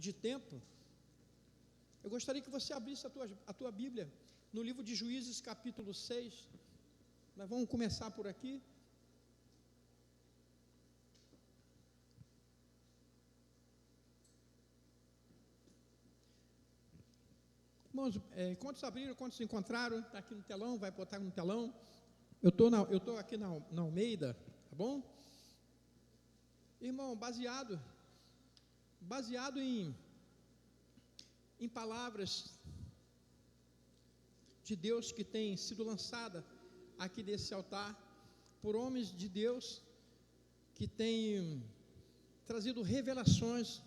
de tempo, eu gostaria que você abrisse a tua Bíblia no livro de Juízes, capítulo 6. Nós vamos começar por aqui. Irmãos, quantos abriram, quantos encontraram? Está aqui no telão, vai botar no telão. Eu estou aqui na Almeida, tá bom? Irmão, baseado em palavras de Deus que tem sido lançada aqui desse altar, por homens de Deus que têm trazido revelações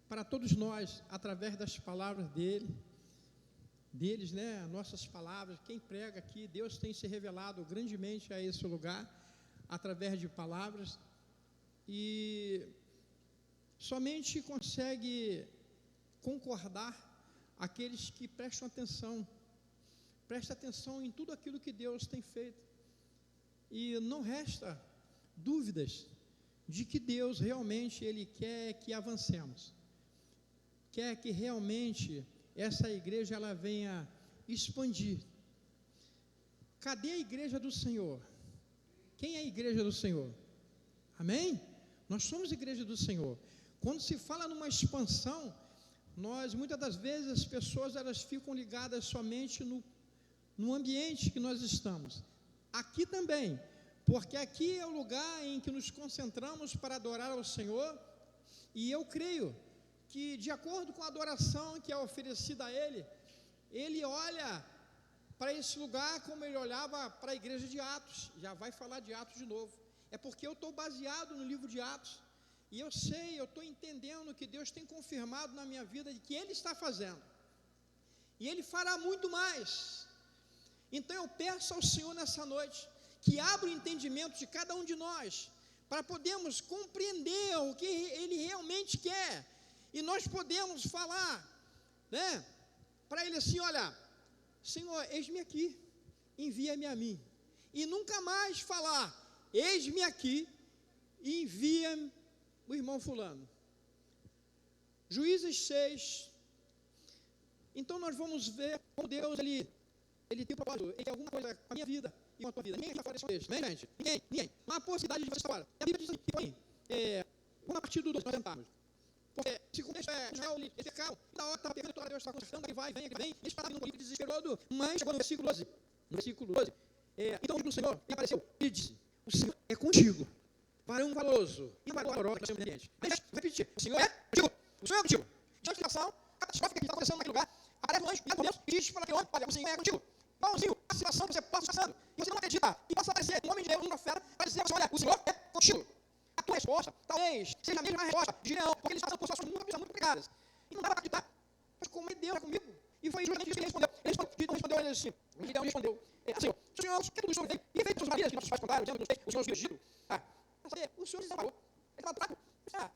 para todos nós, através das palavras deles, né, nossas palavras. Quem prega aqui, Deus tem se revelado grandemente a esse lugar, através de palavras, e somente consegue concordar aqueles que prestam atenção em tudo aquilo que Deus tem feito, e não resta dúvidas de que Deus realmente, Ele quer que avancemos, quer que realmente essa igreja ela venha expandir. Cadê a igreja do Senhor? Quem é a igreja do Senhor? Amém? Nós somos igreja do Senhor. Quando se fala numa expansão, muitas das vezes as pessoas elas ficam ligadas somente no ambiente que nós estamos. Aqui também, porque aqui é o lugar em que nos concentramos para adorar ao Senhor, e eu creio que, de acordo com a adoração que é oferecida a Ele olha para esse lugar como Ele olhava para a igreja de Atos. Já vai falar de Atos de novo. É porque eu estou baseado no livro de Atos, e eu estou entendendo que Deus tem confirmado na minha vida de que Ele está fazendo, e Ele fará muito mais. Então eu peço ao Senhor nessa noite, que abra o entendimento de cada um de nós, para podermos compreender o que Ele realmente quer, e nós podemos falar, né, para Ele assim: olha, Senhor, eis-me aqui, envia-me a mim, e nunca mais falar: eis-me aqui, envia o irmão fulano. Juízes 6. Então nós vamos ver como Deus, Ele tem propósito, Ele tem alguma coisa com a minha vida e com a tua vida. Ninguém já falou isso, né, gente? Ninguém. Não há possibilidade de você falar. A Bíblia diz que põe, a partir do 12 nós tentarmos. Porque, se o contexto é Israel, eles ficaram, da hora estava pegando, toda Deus está consertando, aí vai, vem, eles estavam vindo com o desesperado, mas chegou no versículo 12. Então o Senhor me apareceu e disse: o Senhor é contigo, varão valoroso e valoroso que nós temos no ambiente. Mas, repetir: o Senhor é contigo, o Senhor é contigo. Diante da situação catastrófica que está acontecendo naquele lugar, aparece um anjo e Deus e diz para aquele homem: olha, o Senhor é contigo. Igualzinho a situação que você possa estar passando, e você não acredita, e possa aparecer um homem de Deus, um profeta, para dizer: olha, o Senhor é contigo. A tua resposta, talvez, seja a mesma resposta de Gideão, porque eles passam por situações muito complicadas, e não dá para acreditar. Mas como é Deus é comigo? E foi justamente isso que ele respondeu. Gideão respondeu assim: Gideão respondeu assim: o Senhor, que tudo isso veio, e veio pelas maravilhas que nossos pais contaram, dizendo que o Senhor nos Egito. O Senhor desamparou. Ele estava fraco.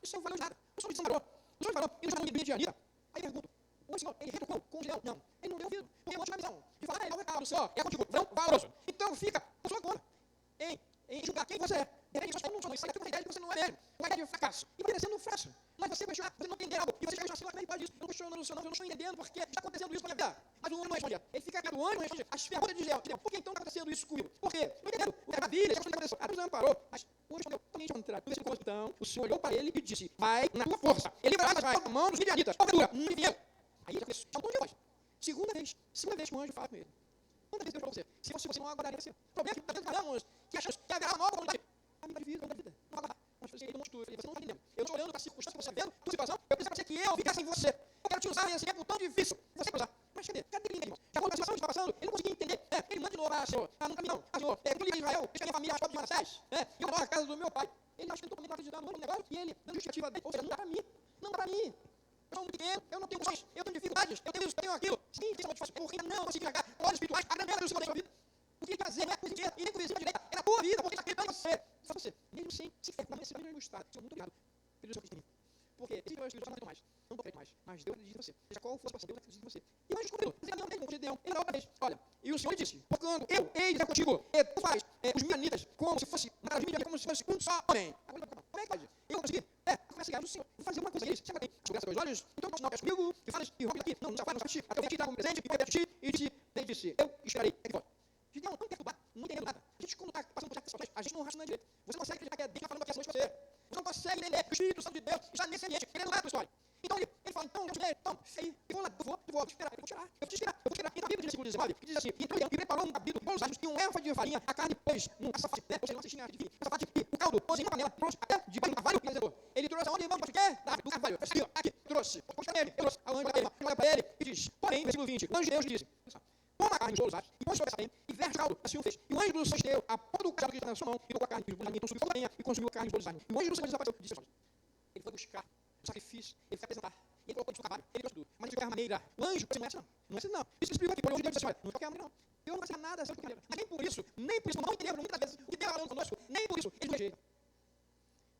Isso não valeu de nada. O Senhor desamparou. O Senhor falou, e nos chamou de Midianita. Aí eu pergunto: o Senhor, ele retrucou com Gideão? Não, ele não deu ouvido, porque não tinha visão de falar: ele é o recado do Senhor, é contigo, não valoroso. Então fica a sua conta em julgar quem você é. De repente, você não são isso, uma ideia de que você não é mesmo, uma ideia de fracasso. E você sendo um fracasso, mas você questionar, você não entender algo, e você chega assim: como é que pode isso? Eu não questiono o Senhor, eu não estou entendendo porque está acontecendo isso com a minha vida. Mas o homem não respondia. Ele fica quieto, o homem não respondia. As perguntas de Gideão: por que então está acontecendo isso comigo? Por quê? Não entendendo. O maravilha, já aconteceu. A Deus não parou, mas o respondeu totalmente ao contrário. Então, o Senhor olhou para ele e disse: vai na tua força. Ele vai na mão dos midianitas. Porventura, dinheiro. Aí já começou. É um tom de voz. Segunda vez que o anjo fala com ele. Quantas vezes Deus falou para você? Se você não aguardaria você. O problema é que nós falamos que achamos que haverá uma nova vontade. A minha vida, não aguardar. Mas você não está entendendo. Eu estou olhando para a circunstância que você está vendo, tua situação. Eu preciso que eu ficasse em você. Eu quero te usar nesse tempo tão difícil. Você vai usar. Mas cadê ele, irmão? Já quando a situação está passando, ele não conseguia entender. Ele manda de novo: Senhor, no caminhão, Senhor, tu liga Israel, deixa a minha família, as pobres de Manassés, e eu moro na casa do meu pai. Ele acha que ele totalmente está acreditando no negócio, e ele, dando justificativa dele, ou seja, não dá para mim. Não dá para mim. Eu sou muito pequeno, eu não tenho condições, eu tenho dificuldades, eu tenho isso, eu tenho aquilo. Sim, tem muito fácil, porque não consegui largar olhos espirituais, a grandeza do Senhor da sua vida. O que ele fazer, não é com o dinheiro, e nem com o vizinho da direita, é na tua vida, porque está acreditando em você. Só você, mesmo sem se ferrar, nesse mesmo estado. Senhor, muito obrigado pelo Senhor acredita em mim. Porque esse meu espírito não acredito mais, não acredito mais, mas Deus acredita em você. Seja qual for a situação, Deus acredita em você. E o anjo descobriu, dizia: não tem como, Gideão. Ele falou para vez: olha, e o Senhor lhe disse: porquanto eu hei de ser contigo, e tu faz os midianitas como se fosse um só homem. Agora, como é que pode? Eu vou conseguir? servos do Senhor. Vou fazer uma coisa a eles. Chega bem, sobre os olhos, então não é comigo, que falas e rompe daqui. Não sai fora, não sai até eu venho te dar um presente, e eu ti, e disse, ele disse, eu esperarei. É que volta. Gideão não perturbar, não entendendo nada. A gente, quando está passando por certas situações, a gente não raciocina direito. Você não consegue acreditar que é Deus que está falando aqui essa noite com você. Você não consegue entender que o Espírito Santo de Deus está nesse ambiente, ele não é a tua história. Então ele fala, então, Deus, então, aí, eu vou lá, eu vou esperar, eu vou tirar. Então a Bíblia diz, versículo 19, que diz assim, então ele preparou um cabide de bons asnos e um éfa de farinha, a carne pôs num caçafate, né? Ou seja, não assistia essa parte aqui, o caldo pôs em uma panela, trouxe até debaixo do carvalho, ele trouxe aonde, irmão, do carvalho, aqui, trouxe, ele trouxe, a anjo olha para ele e diz, porém, versículo 20, o anjo de Deus disse, toma a carne de bons asnos e põe sobre essa farinha e verte o caldo, assim o fez. E o anjo do Senhor esteu a pôr do cajado que estava na sua mão e tocou a carne, e consumiu a farinha e consumiu a carne de bons asnos. E o anjo do Senhor desapareceu, disse, ele foi buscar o sacrifício, ele foi apresentar. E ele colocou de trabalho, ele trouxe tudo. Mas ele foi a maneira. O anjo, não é assim não. Não é assim não. Isso explica aqui, por onde Deus disse, olha, não é qualquer maneira não. Deus não vai fazer nada sem qualquer maneira. Mas nem por isso, não entendemos muitas vezes o que Deus está falando conosco, nem por isso ele nos rejeita.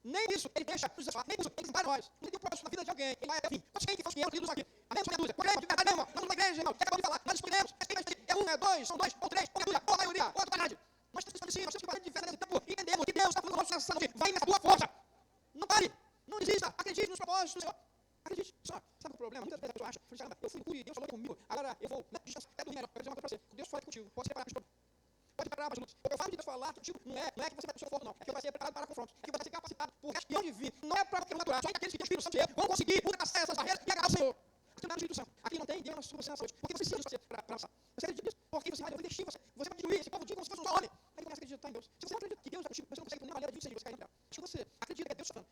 Nem por isso ele deixa nos desfalar, nem por isso ele desempara nós. Ele tem um propósito na vida de alguém, ele vai até o fim. Nós quem que faz 500 aqui? Amém? Só meia dúzia. Por exemplo, de verdade, irmão. Nós vamos na igreja, irmão. Você acabou de falar, nós escolhemos. É um, é dois, são dois, ou três, ou meia dúzia, ou a maioria, ou a totalidade. Nós temos que estabelecer, nós temos que fazer diferença nesse tempo. Entendemos que Deus está falando conosco nessa noite. Vai nessa tua força. Não pare. Não desista. Acredite nos propósitos do Senhor. Acredite, só, sabe o problema? Muitas vezes a pessoa acha, caramba, eu fui no culto e Deus falou comigo, agora eu vou descansar, até dormir melhor. Eu vou dizer uma coisa para você, Deus fala contigo, pode ser preparado pode preparar para as lutas. O que eu falo de Deus falar contigo não é que você vai ter o seu foco, não. É que você vai ser preparado para confrontos, é que você vai ser capacitado por espião divino. Não é para qualquer natural, só aqueles que têm o Espírito Santo vão conseguir ultrapassar essas barreiras e agarrar o Senhor. Aqui não é o Espírito Santo, aqui não tem Deus na sua saúde, porque você precisa para avançar. Você acredita nisso? Porque você vai investir, você vai destruir esse povo de como se fosse um homem. Aí você começa a acreditar em Deus. Se você não acredita que Deus está contigo, você não consegue ter nenhuma maneira de você cair no céu. Se você acredita que é Deus falando,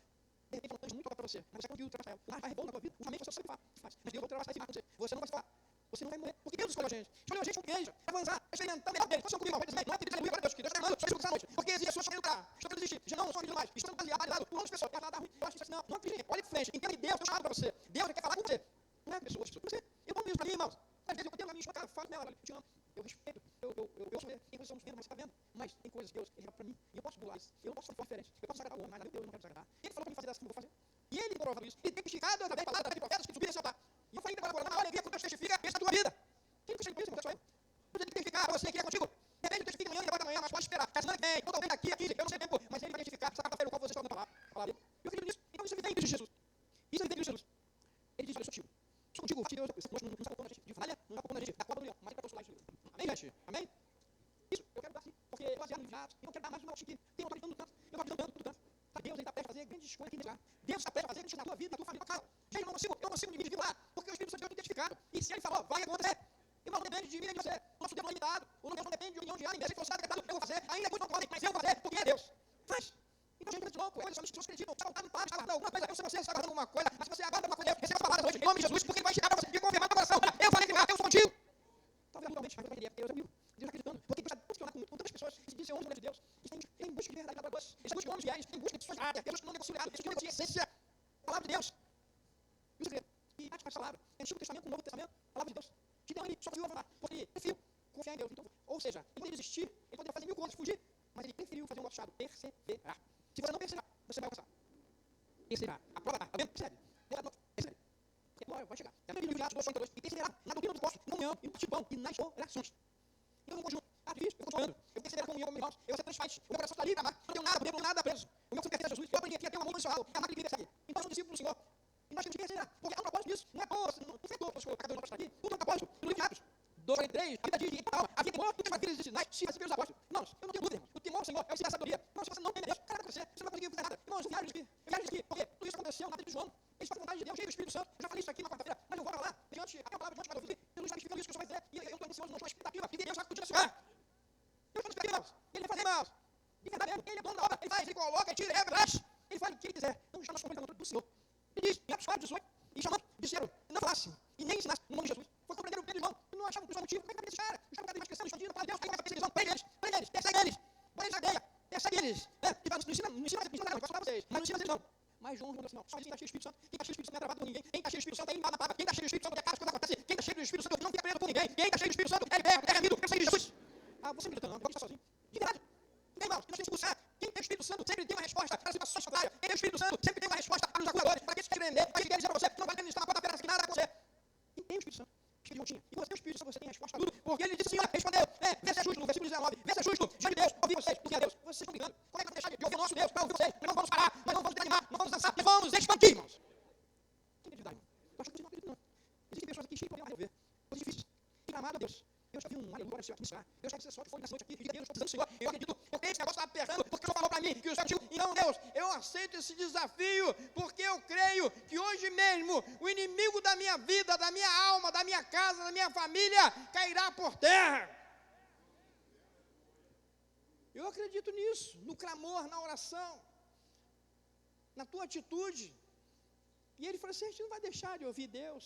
de repente, uma muito para você, mas você conseguiu ultrapassar ela. O mar vai rebolo na tua vida, o você sabe o que faz. Mas Deus vai ultrapassar esse mar com você. Você não vai se falar. Você não vai morrer. Porque Deus escolheu a gente. Escolheu a gente com igreja. Para avançar. Experimentar o melhor dele. Faça comigo. Vai dizer, não é pedir aleluia para Deus. Que Deus está amando. Só isso essa noite. Porque existe pessoas que lutar. Estou para desistir. Já não sou mais. Estou baseado por outras pessoas. Ela dá ruim. Eu acho que não. Não acredite. Olhe de frente. Entenda que Deus tem chamado para você. Deus quer falar com você. Não é pessoas. Você. Eu vou mesmo para mim, irmãos. Às vezes eu tenho na minha cara, falo com ela, eu te amo. Eu respeito. Eu sou tem coisas que somos menos, mas você está vendo? Mas tem coisas que Deus, ele dá para mim. E eu posso pular isso. Eu não posso fazer diferente. Eu posso agradar o homem, mas eu não quero desagradar. Ele falou para mim fazer assim, eu vou fazer. E ele provando isso. Ele tem testificado também, palavra de profetas que subiram esse altar. E eu falei agora, na alegria, quando Deus testifica, pensa na tua vida. Quem que testifica isso? Você tem que testificar para você que é contigo. De repente, testifica amanhã e agora da manhã, mas pode esperar. A semana que vem, toda vez daqui a 15, eu não sei tempo, mas ele vai testificar. Essa quarta-feira, o qual você está falando a palavra. Eu acredito nisso. Então isso é evidente de Jesus. Isso é evidente de Jesus. Ele diz, olha, eu sou contigo. Sou contigo, Deus, não está colocando a gente de falha, não está colocando a gente da cobra do leão, mas ele está consolar isso. Amém, gente? Amém? Isso, eu quero dar sim, porque eu baseado em enviados, e não quero dar mais, não, que tem autoridade no canto, eu estou dando tanto. Deus está prestes a fazer grandes coisas aqui nesse lugar. Deus está prestes a fazer grandes coisas na tua vida, na tua família, na tua casa. Já eu não consigo me individuar, porque o Espírito Santo de Deus tem identificado. E se ele falou, vai acontecer. Irmão, não depende de mim nem de você. O nosso Deus não é limitado. O nosso Deus não depende de união de ânimo. Se fosse decretado, eu vou fazer. Ainda muito não podem, mas eu vou fazer, porque é Deus. Faz. Então, gente, de louco, coisas que as pessoas acreditam, está voltado para, está guardando alguma coisa, eu sei você está guardando alguma coisa, mas se você aguarda alguma coisa, receba essa palavra hoje, em nome de Jesus, porque ele vai chegar para você e confirmar no coração. Eu falei que eu sou contigo. Talvez naturalmente, mas eu queria, Deus é meu. Deus acreditando, porque Deus está funcionando com tantas pessoas que se dizem homens de Deus, eles têm busca de verdade para Deus, eles buscam homens fiéis, têm busca de pessoas áreas, pessoas que não negociam nada, pessoas que não negociam a essência, a palavra de Deus. Isso é e arte mais palavra, Antigo Testamento, Novo Testamento, a palavra de Deus. Gideão, ele só conseguiu avançar, porque ele preferiu confiar em Deus. Então, ou seja, ele poderia desistir, ele poderia fazer 1000 coisas, fugir, mas ele preferiu fazer um negócio chamado perseverar. Se você não perseverar, você vai alcançar. Perseverar. A prova está, alguém percebe? Percebe. Porque agora vai chegar. É no Atos 2:42. E perseverar na doutrina do apóstolo, na união, e no multidão, e nas orações. Então, no conjunto. Difícil, eu continuando. Eu persevero com o meu irmãos. Eu vou ser transparente. O meu coração está livre, amado. Eu não tenho nada preso. O meu coração pertence a Jesus. Eu aprendi aqui a ter um amor pessoal. É a marca de perseguir. Então, eu sou discípulo do Senhor. E nós temos que perseverar. Porque há um propósito nisso. Não é boa, não foi boa, pastor. Cada um de nós está aqui. Tudo é um propósito. No livro de Atos 2:43, a vida diz de alma. A vida é boa, tudo é maravilhas e sinais. Se receber os apóstolos. Irmãos, eu não tenho dúvida, irmãos. O temor do Senhor é o sinal da sabedoria. Irmãos, se você não tem Deus, cara, vai acontecer. Você não vai conseguir fazer nada. Irmãos, eu viajo aqui. Porque tudo isso aconteceu na vida de João. Eles foram com vontade de Deus, cheio do Espírito Santo. Eu já falei isso aqui na quarta-feira, mas eu vou falar. Diante, a palavra de Deus, Jesus está explicando isso que o Senhor vai dizer. E eu estou ansioso, não estou expectativa. E Deus vai continuar esse lugar. Eu estou expectativa, irmãos. Ele vai fazer, irmãos. E verdade mesmo, ele é dono da obra. Ele faz, ele coloca, ele tira, ele traz. Ele faz o que ele quiser. Não chama as coisas do Senhor. Ele diz, em Atos 4:18, e chamando, disseram, não falasse e nem ensinasse no nome de Jesus. Foi compreender o Pedro e João. E não achavam que o motivo. Como é que vai esses caras? Os caras mais crescendo, escondidos, para Deus, aí vai perseguir eles. Prende eles, persegue eles. Põe eles na cadeia, persegue eles. Não ensina nada, não posso falar vocês. Mas não ensina eles não. Mas João não assim, não. Só diz quem está cheio do Espírito Santo. Quem está cheio do Espírito Santo não é travado por ninguém. Quem está cheio do Espírito Santo é animado na palavra. Quem está cheio do Espírito Santo é cara, as coisas acontecem. Quem está cheio do Espírito Santo não fica preso por ninguém. Quem está cheio do Espírito Santo é liberto, é remido, é sangue de Jesus. Ah, você me não, pode estar sozinho. De verdade. Tem irmãos, nós temos que buscar. Quem tem o Espírito Santo sempre tem uma resposta para as situações contrárias. Quem tem o Espírito Santo sempre tem uma resposta para os acusadores, para aqueles que querem vender, para que querem dizer para você que não vai administrar na quarta-feira, que nada vai acontecer. Quem tem o Espírito Santo? Espírito Juntinho. E quando você tem o Espírito Santo, você tem a resposta para tudo. Porque ele disse assim, olha, respondeu, vê se é justo, no versículo 19, vê se é justo, diante de Deus, ouvir vocês, porque é Deus. Vocês estão brigando. Como é que vai deixar de ouvir o nosso Deus para ouvir vocês? Nós não vamos parar, nós não vamos desanimar, não vamos dançar, e vamos expandir, irmãos. Quem acredita, irmão? Eu acho que vocês não acreditam, não. Existem pessoas aqui cheias de problema a resolver, coisas difíceis. E amado a Deus. Eu já vi um aleluia aparecer aqui me ensinar. Deus quer que você só que foi nessa noite aqui, e Deus, eu estou precisando do Senhor. Eu acredito, eu creio que esse negócio está apertando, porque o Senhor falou para mim que o Senhor tinha. Então, Deus, eu aceito esse desafio, porque eu creio que hoje mesmo o inimigo da minha vida, da minha alma, da minha casa, da minha família, cairá por terra. Eu acredito nisso, no clamor, na oração, na tua atitude. E ele falou assim: a gente não vai deixar de ouvir Deus.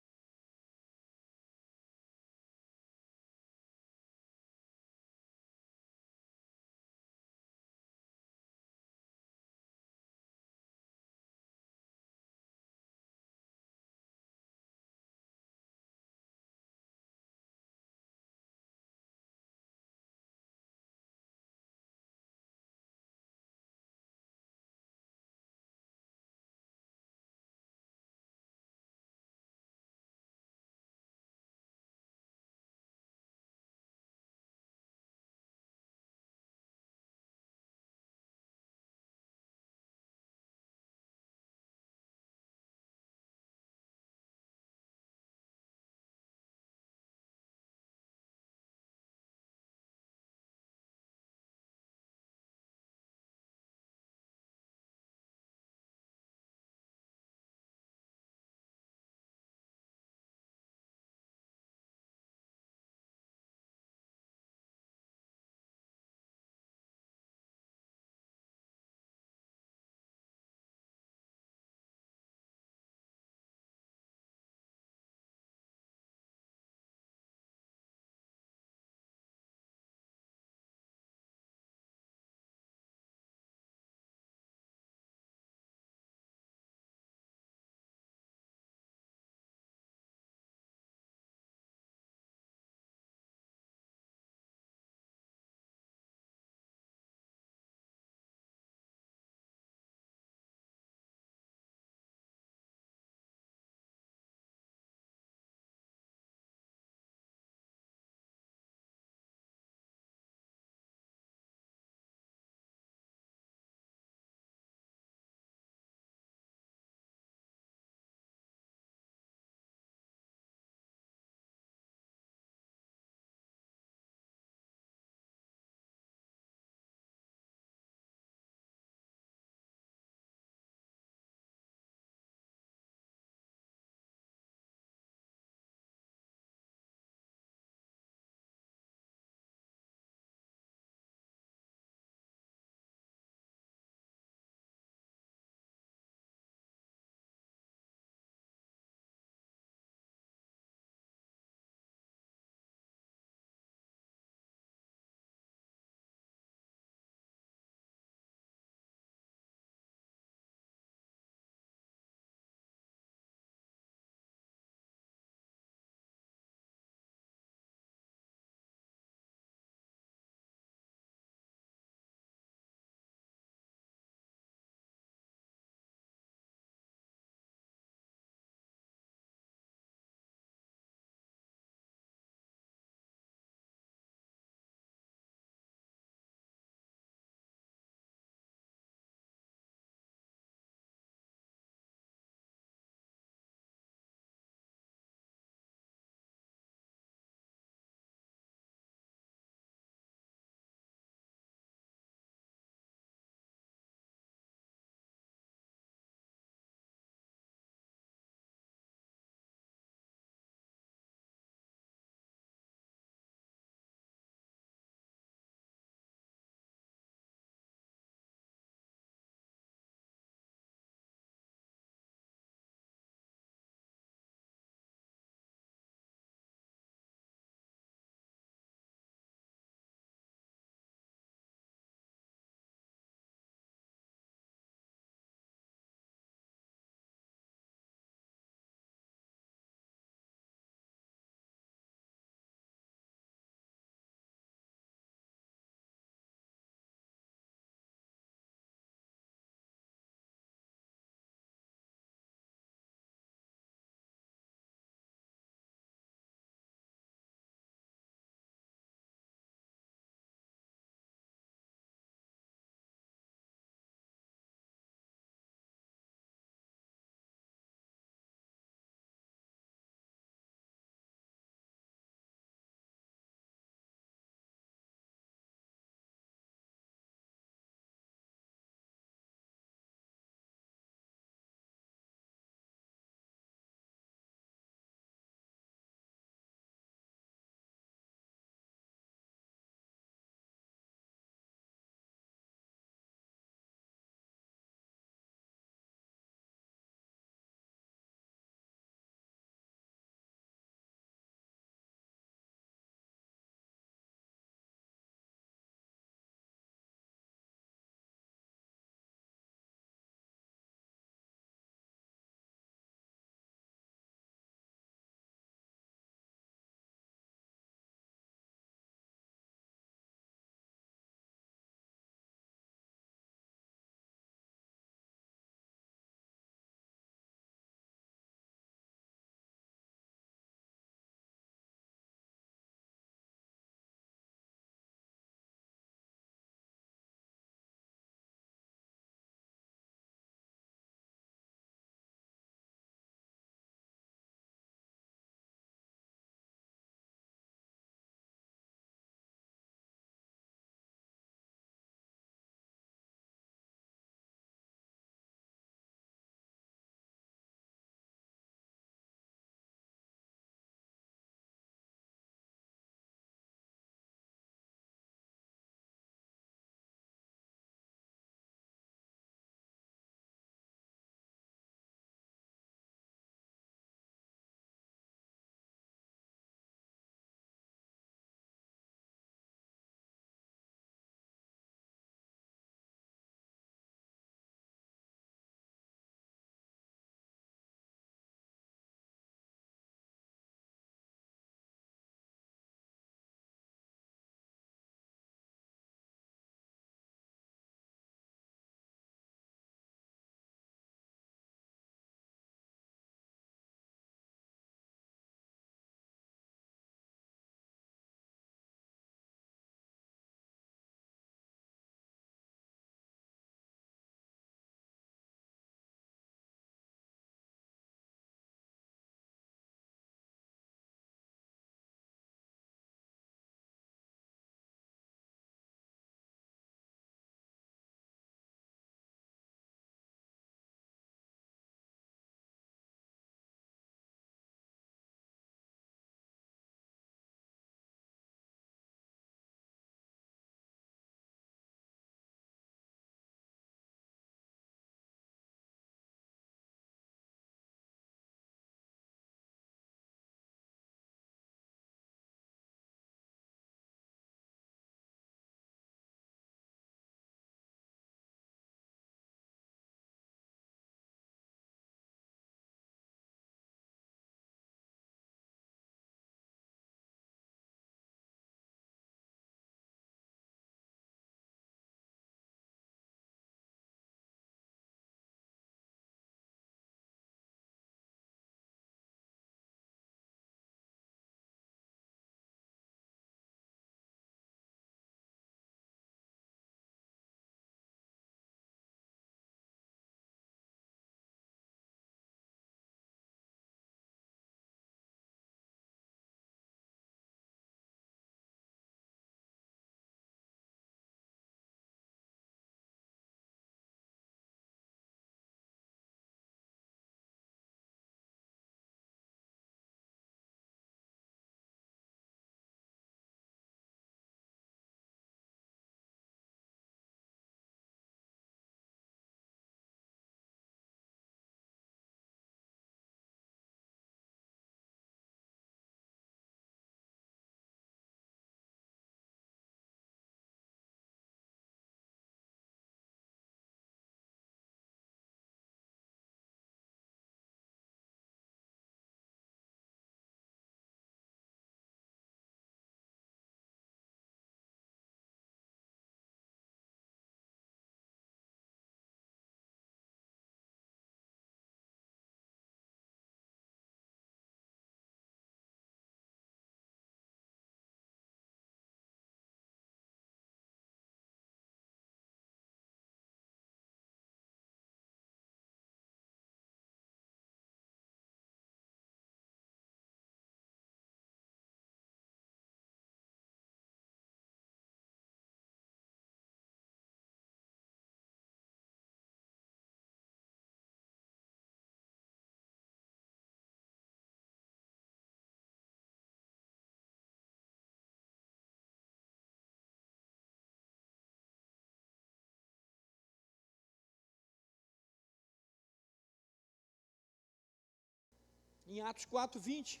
em Atos 4:20,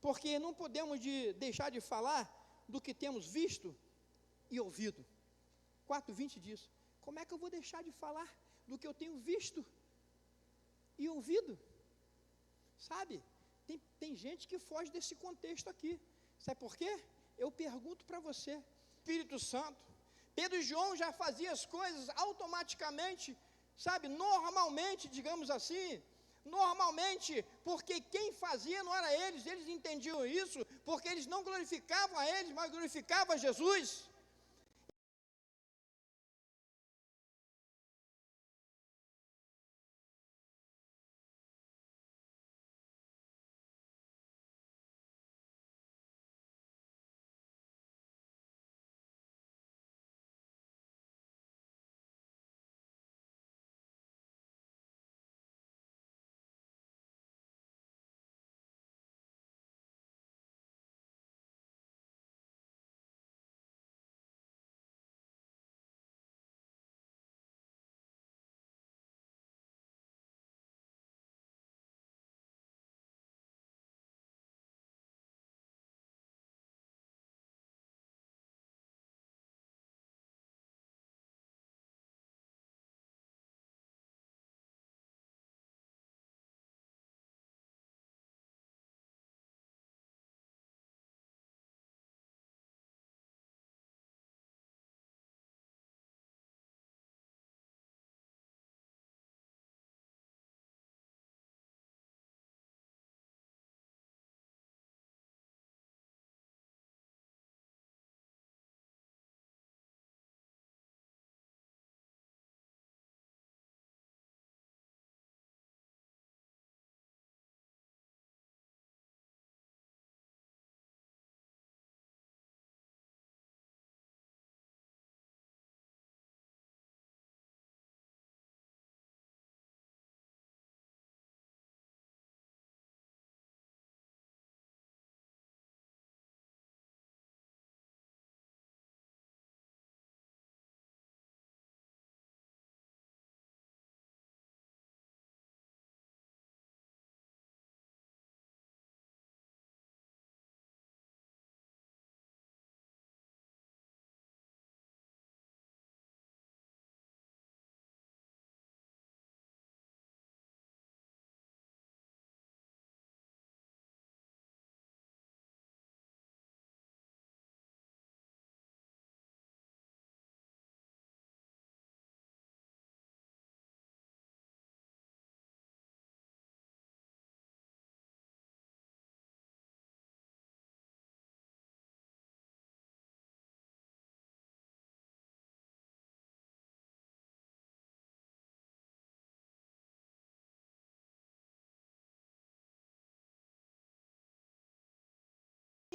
porque não podemos deixar de falar do que temos visto e ouvido. 4:20 diz: como é que eu vou deixar de falar do que eu tenho visto e ouvido? Sabe, tem gente que foge desse contexto aqui. Sabe por quê? Eu pergunto para você, Espírito Santo, Pedro e João já faziam as coisas automaticamente, sabe, normalmente, digamos assim, normalmente, porque quem fazia não era eles entendiam isso, porque eles não glorificavam a eles, mas glorificavam a Jesus.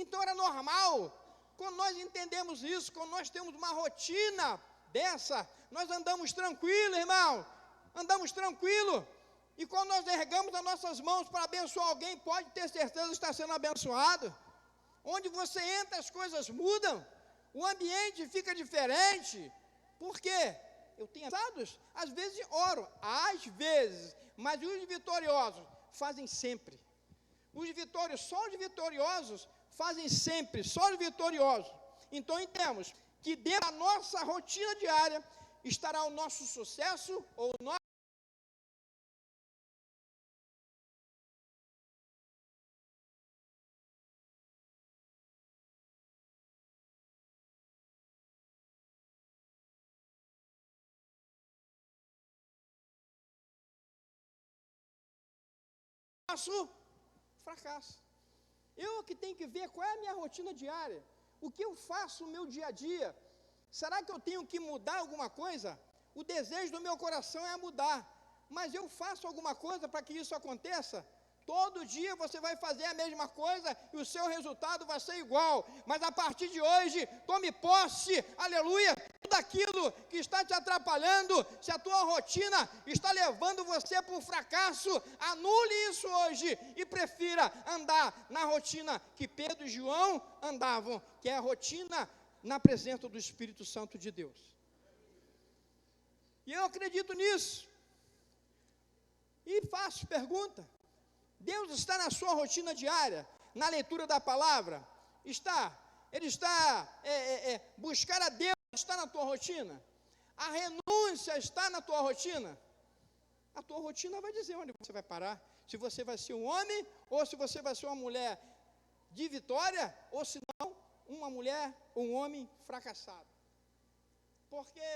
Então era normal, quando nós entendemos isso, quando nós temos uma rotina dessa, nós andamos tranquilo, irmão, andamos tranquilo, e quando nós ergamos as nossas mãos para abençoar alguém, pode ter certeza que está sendo abençoado. Onde você entra, as coisas mudam, o ambiente fica diferente. Por quê? Eu tenho abençoados, às vezes oro, às vezes, mas os vitoriosos fazem sempre. Só os vitoriosos fazem sempre, só os vitoriosos. Então entendemos que dentro da nossa rotina diária estará o nosso sucesso ou o nosso fracasso. Eu que tenho que ver qual é a minha rotina diária, o que eu faço no meu dia a dia. Será que eu tenho que mudar alguma coisa? O desejo do meu coração é mudar, mas eu faço alguma coisa para que isso aconteça? Todo dia você vai fazer a mesma coisa e o seu resultado vai ser igual. Mas a partir de hoje, tome posse, aleluia, tudo aquilo que está te atrapalhando, se a tua rotina está levando você para o fracasso, anule isso hoje e prefira andar na rotina que Pedro e João andavam, que é a rotina na presença do Espírito Santo de Deus. E eu acredito nisso. E faço pergunta. Deus está na sua rotina diária, na leitura da palavra? Ele está, buscar a Deus está na tua rotina? A renúncia está na tua rotina? A tua rotina vai dizer onde você vai parar, se você vai ser um homem, ou se você vai ser uma mulher de vitória, ou se não, uma mulher, um homem fracassado. Porque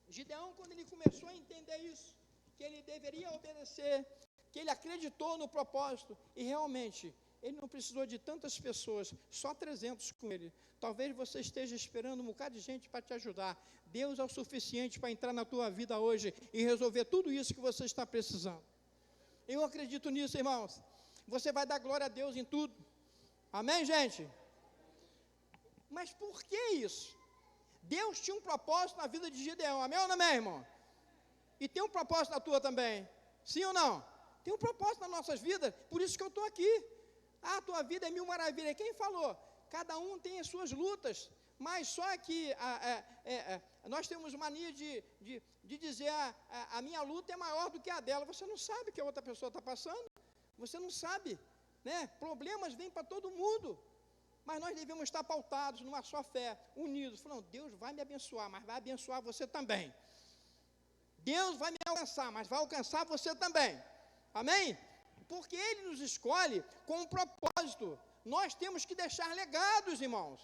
Gideão, quando ele começou a entender isso, que ele deveria obedecer, que ele acreditou no propósito, e realmente, ele não precisou de tantas pessoas, só 300 com ele. Talvez você esteja esperando um bocado de gente para te ajudar. Deus é o suficiente para entrar na tua vida hoje e resolver tudo isso que você está precisando. Eu acredito nisso, irmãos. Você vai dar glória a Deus em tudo. Amém, gente? Mas por que isso? Deus tinha um propósito na vida de Gideão. Amém ou não, amém, irmão? E tem um propósito na tua também. Sim ou não? Tem um propósito nas nossas vidas. Por isso que eu estou aqui. A tua vida é mil maravilhas. Quem falou? Cada um tem as suas lutas. Mas só que nós temos mania de dizer a minha luta é maior do que a dela. Você não sabe o que a outra pessoa está passando. Você não sabe, né? Problemas vêm para todo mundo. Mas nós devemos estar pautados numa só fé, unidos. Falando, Deus vai me abençoar, mas vai abençoar você também. Deus vai me alcançar, mas vai alcançar você também. Amém? Porque Ele nos escolhe com um propósito. Nós temos que deixar legados, irmãos.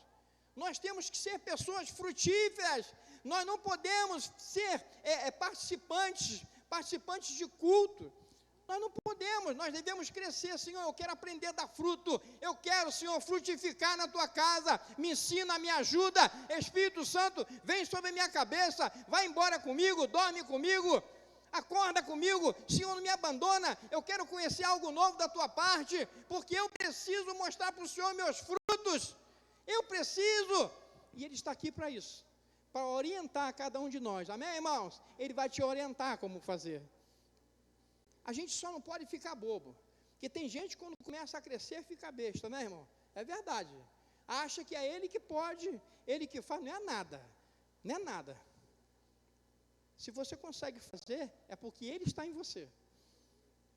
Nós temos que ser pessoas frutíferas. Nós não podemos ser participantes de culto. Nós não podemos, nós devemos crescer. Senhor, eu quero aprender a dar fruto. Eu quero, Senhor, frutificar na tua casa. Me ensina, me ajuda. Espírito Santo, vem sobre a minha cabeça. Vai embora comigo, dorme comigo. Acorda comigo, Senhor, não me abandona. Eu quero conhecer algo novo da tua parte, porque eu preciso mostrar para o Senhor meus frutos. Eu preciso. E Ele está aqui para isso, para orientar cada um de nós. Amém, irmãos? Ele vai te orientar como fazer. A gente só não pode ficar bobo, porque tem gente quando começa a crescer fica besta, né, irmão? É verdade. Acha que é ele que pode, ele que faz, não é nada. Não é nada. Se você consegue fazer, é porque Ele está em você.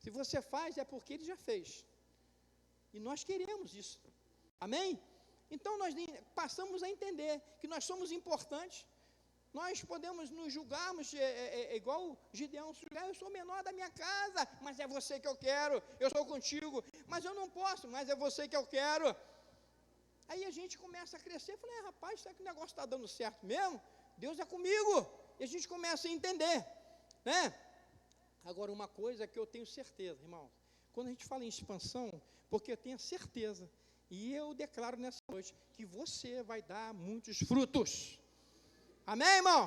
Se você faz, é porque Ele já fez. E nós queremos isso. Amém? Então, nós passamos a entender que nós somos importantes. Nós podemos nos julgarmos, igual Gideão, eu sou o menor da minha casa, mas é você que eu quero, eu sou contigo, mas eu não posso, mas é você que eu quero. Aí a gente começa a crescer, eu falei, rapaz, será que o negócio está dando certo mesmo? Deus é comigo. E a gente começa a entender, né? Agora, uma coisa que eu tenho certeza, irmão, quando a gente fala em expansão, porque eu tenho certeza, e eu declaro nessa noite, que você vai dar muitos frutos. Amém, irmão?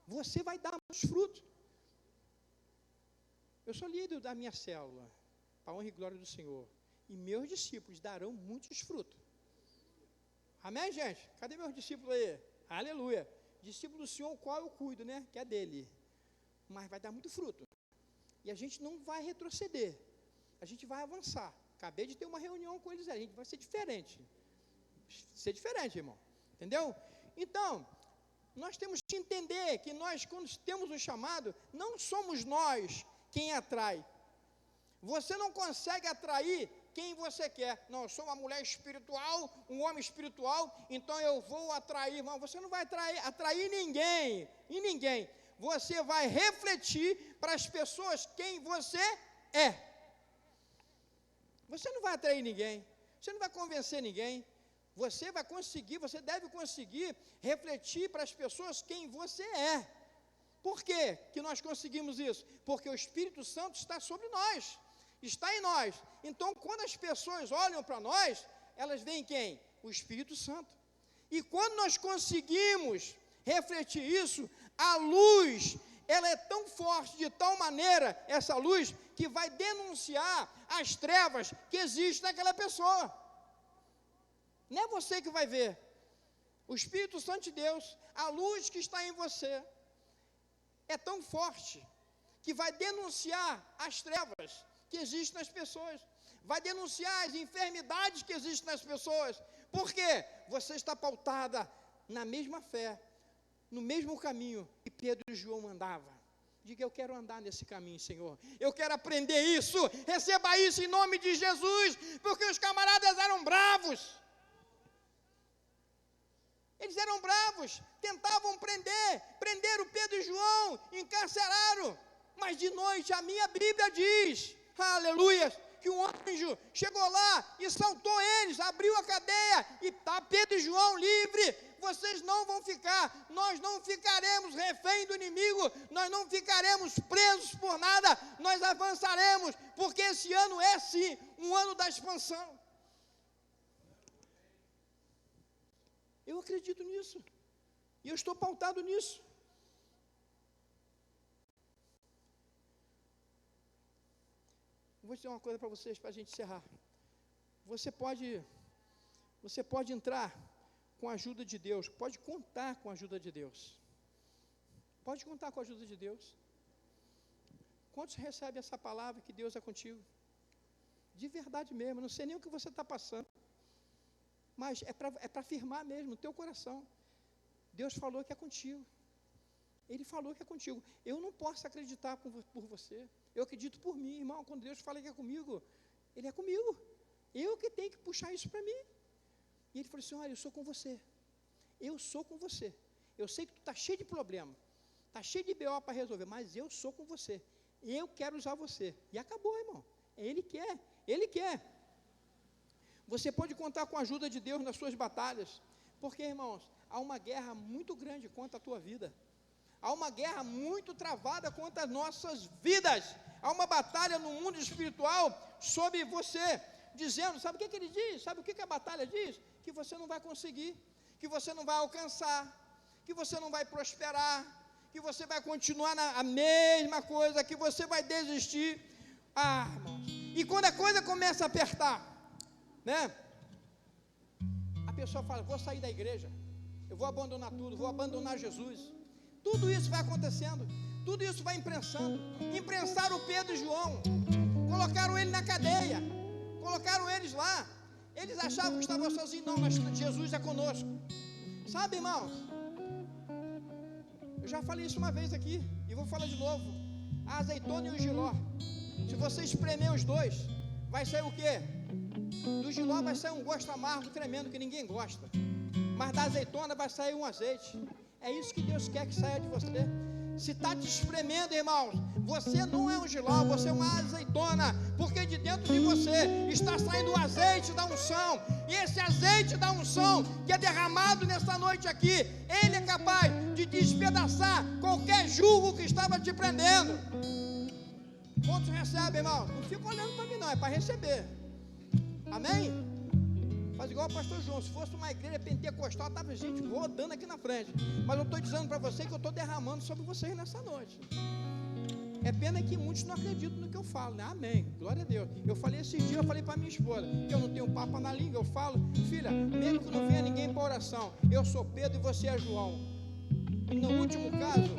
Você vai dar muitos frutos. Eu sou líder da minha célula, para a honra e glória do Senhor, e meus discípulos darão muitos frutos. Amém, gente? Cadê meus discípulos aí? Aleluia. Discípulo do Senhor, o qual eu cuido, né? Que é dele. Mas vai dar muito fruto. E a gente não vai retroceder. A gente vai avançar. Acabei de ter uma reunião com eles, a gente vai ser diferente. Ser diferente, irmão. Entendeu? Então, nós temos que entender que nós, quando temos um chamado, não somos nós quem atrai. Você não consegue atrair quem você quer. Não, eu sou uma mulher espiritual, um homem espiritual, então eu vou atrair. Irmão, você não vai atrair ninguém, e ninguém. Você vai refletir para as pessoas quem você é. Você não vai atrair ninguém, você não vai convencer ninguém. Você vai conseguir, você deve conseguir refletir para as pessoas quem você é. Por quê que nós conseguimos isso? Porque o Espírito Santo está sobre nós. Está em nós. Então, quando as pessoas olham para nós, elas veem quem? O Espírito Santo. E quando nós conseguimos refletir isso, a luz, ela é tão forte, de tal maneira, essa luz, que vai denunciar as trevas que existem naquela pessoa. Não é você que vai ver. O Espírito Santo de Deus, a luz que está em você, é tão forte, que vai denunciar as trevas que existem nas pessoas, vai denunciar as enfermidades que existem nas pessoas. Por quê? Você está pautada na mesma fé, no mesmo caminho que Pedro e João andavam. Diga, eu quero andar nesse caminho, Senhor. Eu quero aprender isso. Receba isso em nome de Jesus. Porque os camaradas eram bravos. Eles eram bravos. Tentavam prenderam Pedro e João, encarceraram. Mas de noite a minha Bíblia diz, aleluia, que um anjo chegou lá e saltou eles, abriu a cadeia e está Pedro e João livre. Vocês não vão ficar, nós não ficaremos refém do inimigo, nós não ficaremos presos por nada, nós avançaremos, porque esse ano é sim um ano da expansão. Eu acredito nisso, e eu estou pautado nisso. Vou dizer uma coisa para vocês, para a gente encerrar. Você pode entrar com a ajuda de Deus, pode contar com a ajuda de Deus. Pode contar com a ajuda de Deus. Quantos recebem essa palavra que Deus é contigo? De verdade mesmo, não sei nem o que você está passando, mas é para afirmar mesmo no teu coração. Deus falou que é contigo. Ele falou que é contigo. Eu não posso acreditar por você. Eu acredito por mim, irmão. Quando Deus fala que é comigo, Ele é comigo. Eu que tenho que puxar isso para mim. E Ele falou assim, olha, eu sou com você. Eu sou com você. Eu sei que tu está cheio de problema. Está cheio de BO para resolver, mas eu sou com você. Eu quero usar você. E acabou, irmão. Ele quer. Ele quer. Você pode contar com a ajuda de Deus nas suas batalhas. Porque, irmãos, há uma guerra muito grande contra a tua vida. Há uma guerra muito travada contra as nossas vidas. Há uma batalha no mundo espiritual sobre você, dizendo, sabe o que ele diz? Sabe o que a batalha diz? Que você não vai conseguir, que você não vai alcançar, que você não vai prosperar, que você vai continuar a mesma coisa, que você vai desistir. Ah, irmãos, e quando a coisa começa a apertar, né? A pessoa fala, vou sair da igreja, eu vou abandonar tudo, vou abandonar Jesus. Tudo isso vai acontecendo, tudo isso vai imprensando. Imprensaram o Pedro e João, colocaram ele na cadeia, colocaram eles lá. Eles achavam que estavam sozinhos, não, mas Jesus é conosco. Sabe, irmãos, eu já falei isso uma vez aqui, e vou falar de novo. A azeitona e o jiló, se você espremer os dois, vai sair o quê? Do jiló vai sair um gosto amargo tremendo, que ninguém gosta. Mas da azeitona vai sair um azeite. É isso que Deus quer que saia de você. Se está te espremendo, irmãos, você não é um jiló, você é uma azeitona, porque de dentro de você está saindo o azeite da unção, e esse azeite da unção que é derramado nessa noite aqui, ele é capaz de despedaçar qualquer jugo que estava te prendendo. Quantos recebem, irmão? Não fica olhando para mim não, é para receber. Amém? Faz igual o pastor João, se fosse uma igreja pentecostal, estava gente rodando aqui na frente. Mas eu estou dizendo para você que eu estou derramando sobre vocês nessa noite. É pena que muitos não acreditam no que eu falo, né? Amém, glória a Deus. Eu falei esses dias, eu falei para minha esposa, que eu não tenho papo na língua, eu falo, filha, mesmo que não venha ninguém para oração, eu sou Pedro e você é João. E no último caso,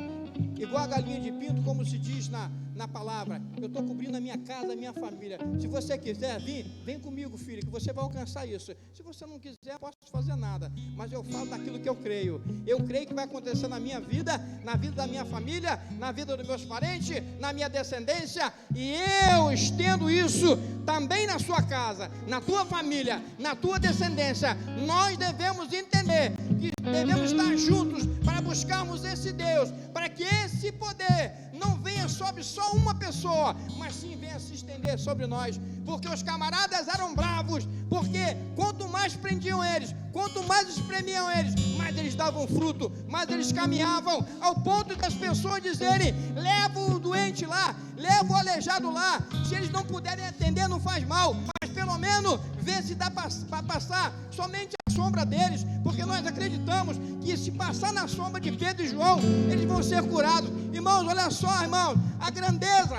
igual a galinha de pinto, como se diz na palavra, eu estou cobrindo a minha casa, a minha família. Se você quiser vir, vem comigo, filho, que você vai alcançar isso. Se você não quiser, eu não posso fazer nada, mas eu falo daquilo que eu creio. Eu creio que vai acontecer na minha vida, na vida da minha família, na vida dos meus parentes, na minha descendência, e eu estendo isso também na sua casa, na tua família, na tua descendência. Nós devemos entender que devemos estar juntos para buscarmos esse Deus, para que esse poder não venha sobre só uma pessoa, mas sim venha se estender sobre nós, porque os camaradas eram bravos, porque quanto mais prendiam eles, quanto mais espremiam eles, mais eles davam fruto, mais eles caminhavam, ao ponto das pessoas dizerem, leva o doente lá, leva o aleijado lá, se eles não puderem atender não faz mal, mas pelo menos vê se dá para passar somente a sombra deles, porque nós acreditamos que se passar na sombra de Pedro e João, eles vão ser curados. Irmãos, olha só, irmãos, a grandeza,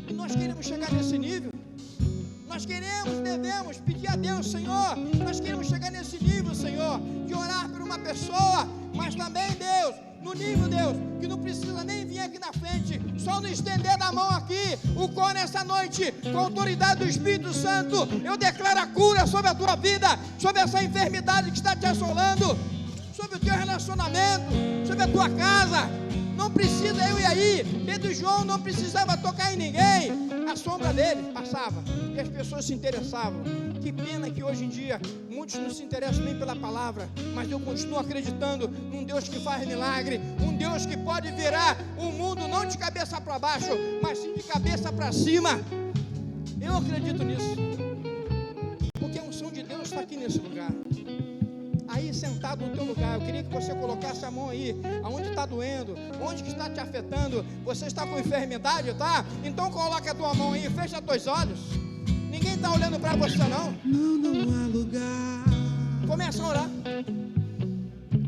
e nós queremos chegar nesse nível. Nós devemos pedir a Deus, Senhor, nós queremos chegar nesse nível, Senhor, de orar por uma pessoa, mas também, Deus, no nível, Deus, que não precisa nem vir aqui na frente, só nos estender da mão aqui, o qual nessa noite, com a autoridade do Espírito Santo, eu declaro a cura sobre a tua vida, sobre essa enfermidade que está te assolando, sobre o teu relacionamento, sobre a tua casa. Não precisa eu e aí. Pedro e João não precisava tocar em ninguém. A sombra dele passava e as pessoas se interessavam. Que pena que hoje em dia muitos não se interessam nem pela palavra, mas eu continuo acreditando num Deus que faz milagre, um Deus que pode virar o mundo não de cabeça para baixo, mas sim de cabeça para cima. Eu acredito nisso, porque a unção de Deus está aqui nesse lugar. Aí sentado no teu lugar, eu queria que você colocasse a mão aí, aonde está doendo, onde que está te afetando. Você está com enfermidade, tá? Então coloca a tua mão aí, fecha os teus olhos. Ninguém está olhando para você não. Não há lugar. Começa a orar.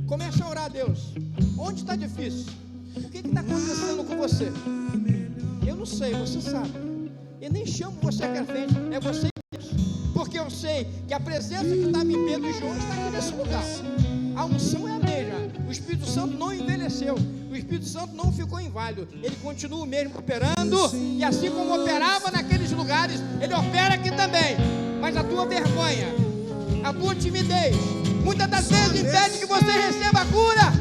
Começa a orar a Deus. Onde está difícil? O que está acontecendo com você? Eu não sei, você sabe. Eu nem chamo você que é crente, é você e Deus. Porque eu sei que a presença que estava em Pedro e João está aqui nesse lugar. A unção é a mesma. O Espírito Santo não envelheceu. O Espírito Santo não ficou inválido. Ele continua mesmo operando. E assim como operava naqueles lugares, ele opera aqui também. Mas a tua vergonha, a tua timidez, muitas das vezes impede que você receba a cura.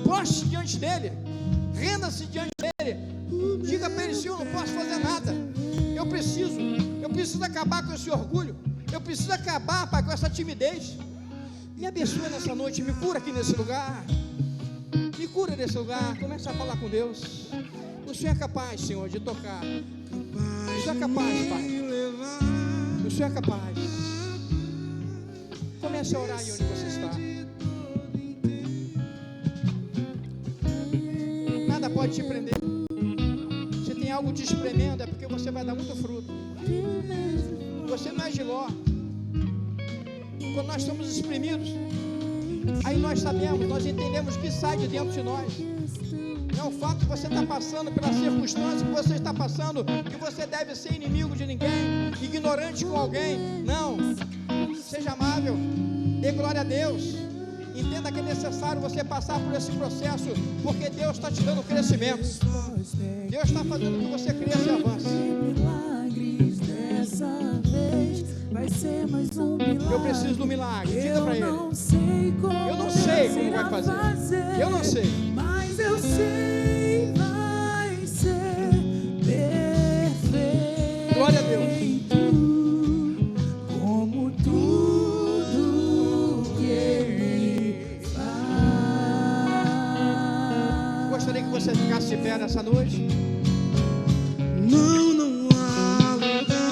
Poste diante dele. Renda-se diante dele. Diga para ele: Senhor, eu não posso fazer nada. Eu preciso acabar com esse orgulho. Eu preciso acabar, Pai, com essa timidez. Me abençoa nessa noite, me cura aqui nesse lugar. Me cura nesse lugar. Começa a falar com Deus. O Senhor é capaz, Senhor, de tocar. O Senhor é capaz, Pai. O Senhor é capaz. Comece a orar aí onde você está. Nada pode te prender. Se tem algo te espremendo, é porque você vai dar muito fruto. Você não é Giló. Quando nós somos espremidos, aí nós sabemos, nós entendemos o que sai de dentro de nós. Não é o fato de você estar passando pela circunstância que você está passando, que você deve ser inimigo de ninguém, ignorante com alguém. Não. Seja amável, dê glória a Deus. Entenda que é necessário você passar por esse processo, porque Deus está te dando crescimento. Deus está fazendo que você cresça e avance. Eu preciso do milagre. Diga para ele. Eu não sei como vai fazer. Eu não sei. Mas eu sei, vai ser perfeito. Glória a Deus. Como tudo que Ele faz. Gostaria que você ficasse de pé nessa noite. Não há lugar.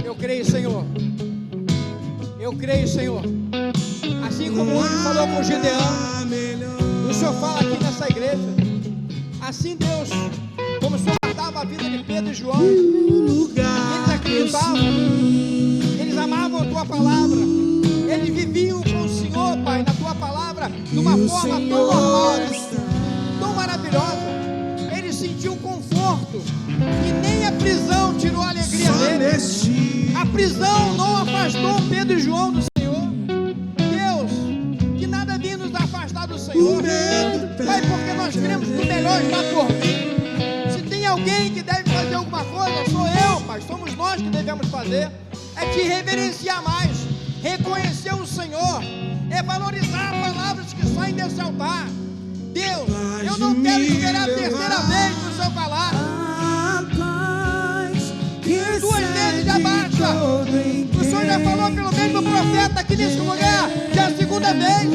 Eu creio, Senhor. Eu creio, Senhor. Assim como o anjo falou com Gideão, o Senhor fala aqui nessa igreja. Assim, Deus, como o Senhor guardava a vida de Pedro e João, eles acreditavam, eles amavam a Tua palavra, eles viviam com o Senhor, Pai, na Tua palavra, de uma forma tão normal, tão maravilhosa. Eles sentiam conforto, e nem a prisão tirou a alegria deles. A prisão não afastou Pedro e João do Senhor. Deus, que nada vinha nos afastar do Senhor. Pai, porque nós cremos que o melhor está por vir. Se tem alguém que deve fazer alguma coisa, sou eu, Pai. Somos nós que devemos fazer. É te reverenciar mais, reconhecer o Senhor, é valorizar as palavras que saem desse altar. Deus, eu não quero esperar a terceira vez no Senhor falar. Duas vezes já basta. O Senhor já falou pelo menos do profeta aqui nesse lugar, que é a segunda vez.